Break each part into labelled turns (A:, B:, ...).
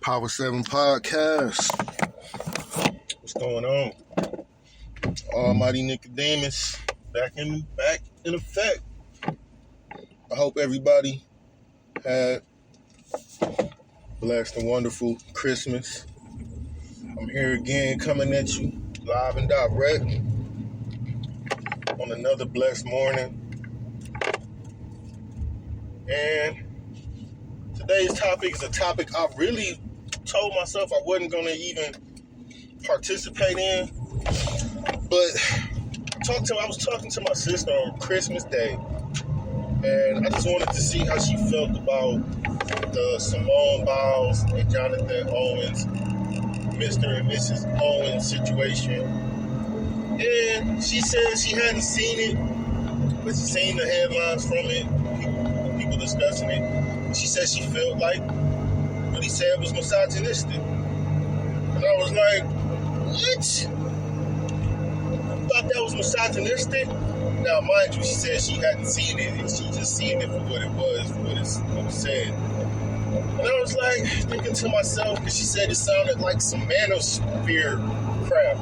A: Power 7 Podcast. What's going on? Almighty Nicodemus back in effect. I hope everybody had a blessed and wonderful Christmas. I'm here again coming at you live and direct on another blessed morning. And today's topic is a topic I really told myself I wasn't going to even participate in. But I was talking to my sister on Christmas Day, and I just wanted to see how she felt about the Simone Biles and Jonathan Owens, Mr. and Mrs. Owens situation. And she said she hadn't seen it, but she seen the headlines from it, people discussing it. She said she felt like what he said was misogynistic. And I was like, what? You thought that was misogynistic? Now, mind you, she said she hadn't seen it, and she just seen it for what it was, for what it said. And I was like, thinking to myself, because she said it sounded like some manosphere crap.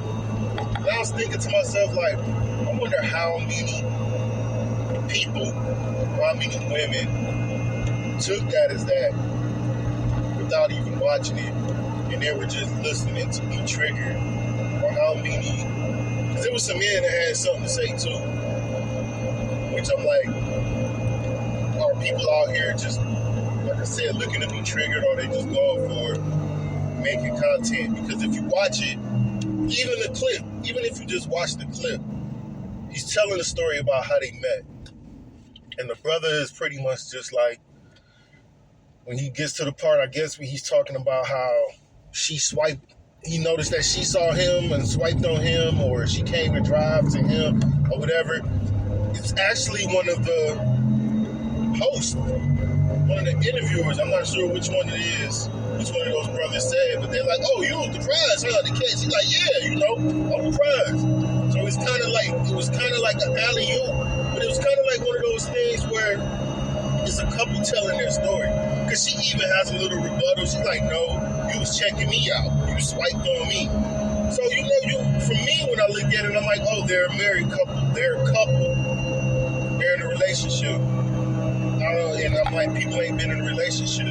A: And I was thinking to myself, like, I wonder how many people, or how many women took that as that without even watching it, and they were just listening to be triggered, or how many, because there was some men that had something to say too, which I'm like, are people out here just, like I said, looking to be triggered, or they just going for making content? Because if you watch it, even the clip, even if you just watch the clip, he's telling a story about how they met, and the brother is pretty much just like, when he gets to the part, I guess, when he's talking about how she swiped, he noticed that she saw him and swiped on him, or she came to drive to him, or whatever. It's actually one of the hosts, one of the interviewers. I'm not sure which one it is, which one of those brothers said, but they're like, oh, you was the prize, huh? The case. He's like, yeah, I'm the prize. So it was kind of like an alley-oop, but it was kind of like one of those things where it's a couple telling their story. Because she even has a little rebuttal. She's like, no, you was checking me out. You swiped on me. So, for me, when I look at it, I'm like, oh, they're a married couple. They're a couple. They're in a relationship. And I'm like, people ain't been in a relationship,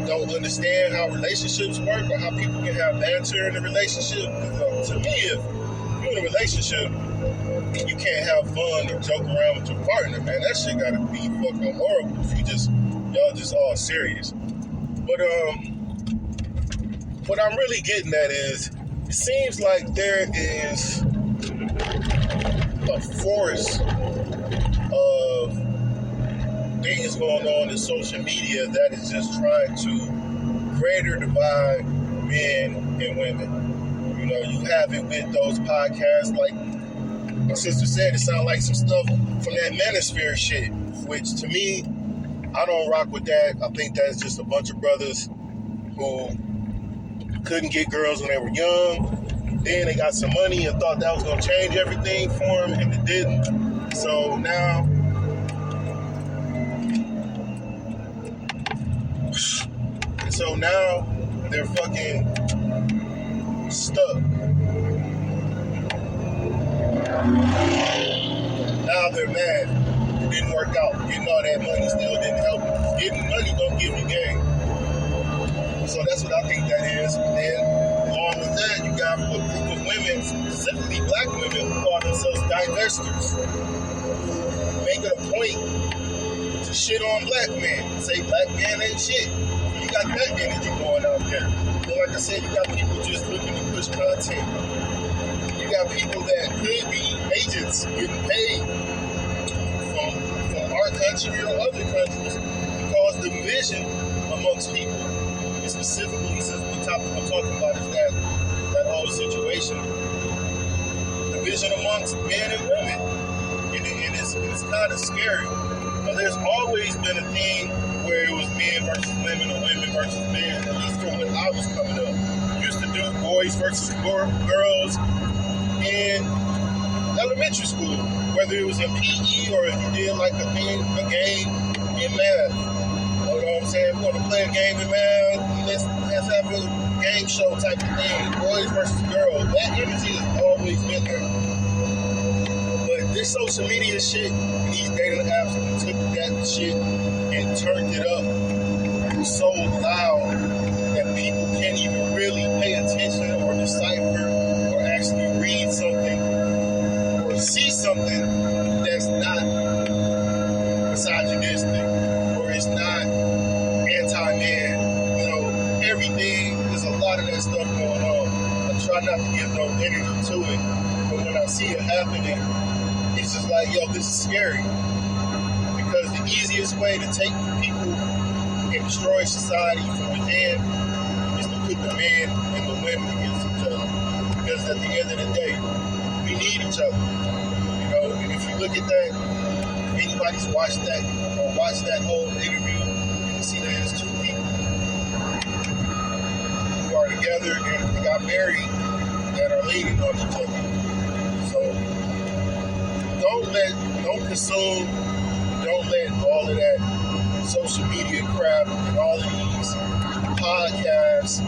A: don't understand how relationships work, or how people can have banter in a relationship. To me, if you're in a relationship and you can't have fun or joke around with your partner, man, that shit gotta be fucking horrible if y'all just all serious. But what I'm really getting at is, it seems like there is a force of things going on in social media that is just trying to greater divide men and women. You have it with those podcasts, like my sister said, it sounds like some stuff from that manosphere shit, which to me, I don't rock with that. I think that's just a bunch of brothers who couldn't get girls when they were young. Then they got some money and thought that was going to change everything for them, and it didn't. So now they're fucking stuck. Now they're mad. It didn't work out. Getting all that money still didn't help. Getting money don't give you game. So that's what I think that is. And then, along with that, you got a group of women, specifically black women, who call themselves divestors. Make it a point to shit on black men. Say black man ain't shit. You got that energy going out there. But like I said, you got people just looking to push content. You got people that could be agents getting paid from our country or other countries to cause division amongst people. And specifically, since the topic I'm talking about is that whole situation, division amongst men and women. And it's kind of scary. But there's always been a thing where it was men versus women or women versus men, at least from when I was coming up. Used to do boys versus girls in elementary school, whether it was in PE or if you did like a game in math. You know what I'm saying? We're going to play a game in math, let's as have a game show type of thing, boys versus girls. That energy has always been there. But this social media shit, these dating apps took that shit and turned it up so loud that people can't even really pay attention or decipher or actually read something or see something that's not misogynistic or it's not anti-man. You know, everything, there's a lot of that stuff going on. I try not to give no energy to it, but when I see it happening, it's just like, yo, this is scary. Because the easiest way to take people and destroy society from within is to put the men and the women against each other. Because at the end of the day, we need each other. You know, and if you look at that, anybody's watched that or watched that whole interview, you can see that there's two people who are together and got married that are leaning on each other. So don't consume, don't let all of that social media crap and all of these podcasts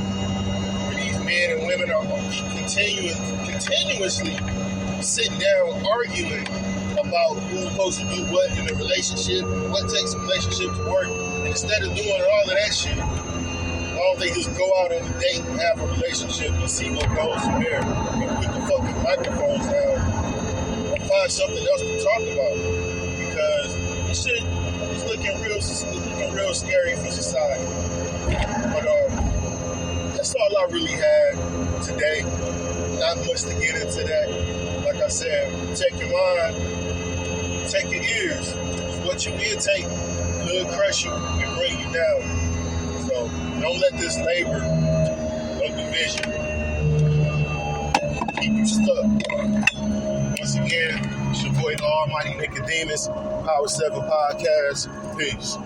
A: where these men and women are continuously sitting down arguing about who's supposed to do what in a relationship, what takes a relationship to work. And instead of doing all of that shit, why don't they just go out on a date and have a relationship and see what goes from there and put the fucking microphones down and find something else to talk about? Because this shit is looking real scary for society. But that's all I really had today. Not much to get into that. Like I said, protect your mind, protect your ears. What you intake could crush you and bring you down. So don't let this labor of division keep you stuck. Once again, it's your boy, the Almighty Nicodemus, Power 7 Podcast. Peace.